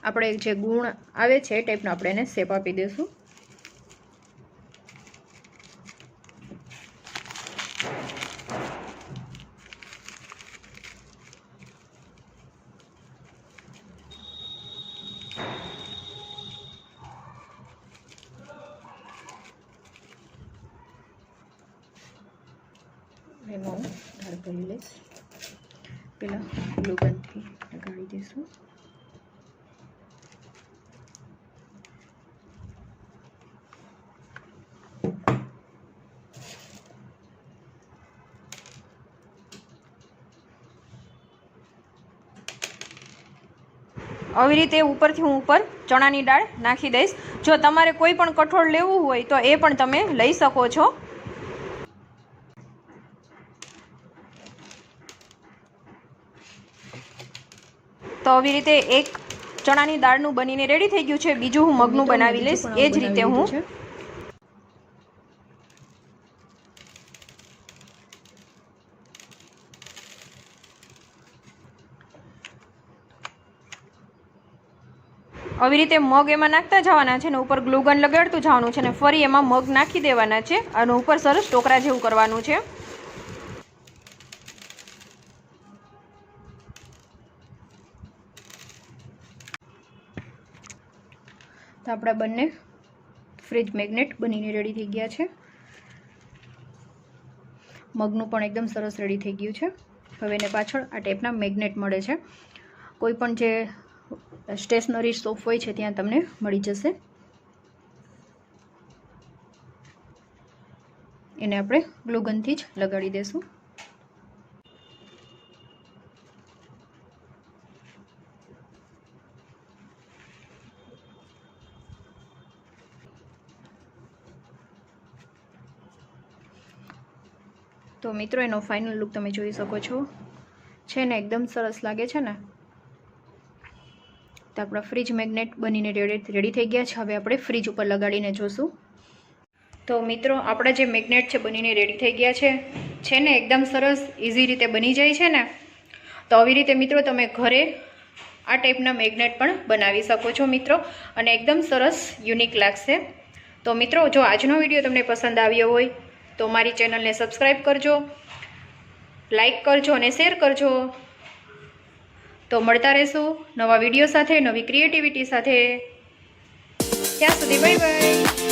આપણે જે ગુણ આવે છે એ ટાઈપનો આપણે એને શેપ આપી દઈશું. એનો ધાર કરી લઈશ. પેલા ગ્લુ ગનથી લગાડી દઈશું. આવી રીતે ઉપરથી હું ઉપર ચણાની દાળ નાખી દઈશ. જો તમારે કોઈ પણ કઠોળ લેવું હોય તો એ પણ તમે લઈ શકો છો. તો આવી રીતે એક ચણાની દાળનું બનીને રેડી થઈ ગયું છે. બીજું હું મગનું બનાવી લઈશ એ જ રીતે હું. આવી રીતે મગ એમાં નાખતા જવાના છે ને ઉપર ગ્લુગન લગાડતું જવાનું છે ને ફરી એમાં મગ નાખી દેવાના છે અને ઉપર સરસ ટોકરા જેવું કરવાનું છે. તો આપણા બંને ફ્રીજ મેગ્નેટ બનીને રેડી થઈ ગયા છે. મગનું પણ એકદમ સરસ રેડી થઈ ગયું છે. હવે એને પાછળ આ ટાઈપના મેગ્નેટ મળે છે. કોઈ પણ જે સ્ટેશનરી શોપ હોય છે ત્યાં તમને મળી જશે. એને આપણે ગ્લુગનથી જ લગાડી દઈશું. તો મિત્રો એનો ફાઇનલ લુક તમે જોઈ શકો છો. છે ને એકદમ સરસ લાગે છે ને. તો આપણા ફ્રીજ મેગ્નેટ બનીને રેડી થઈ ગયા છે. હવે આપણે ફ્રીજ ઉપર લગાડીને જોશું. તો મિત્રો આપણા જે મેગ્નેટ છે બનીને રેડી થઈ ગયા છે ને એકદમ સરસ ઇઝી રીતે બની જાય છે ને. તો આવી રીતે મિત્રો તમે ઘરે આ ટાઈપના મેગ્નેટ પણ બનાવી શકો છો મિત્રો, અને એકદમ સરસ યુનિક લાગશે. તો મિત્રો જો આજનો વિડીયો તમને પસંદ આવ્યો હોય તો મારી ચેનલને સબસ્ક્રાઈબ કરજો, લાઈક કરજો અને શેર કરજો. તો મળતા રહેશું નવા વિડીયો સાથે, નવી ક્રિએટિવિટી સાથે. ત્યાં સુધી બાય બાય.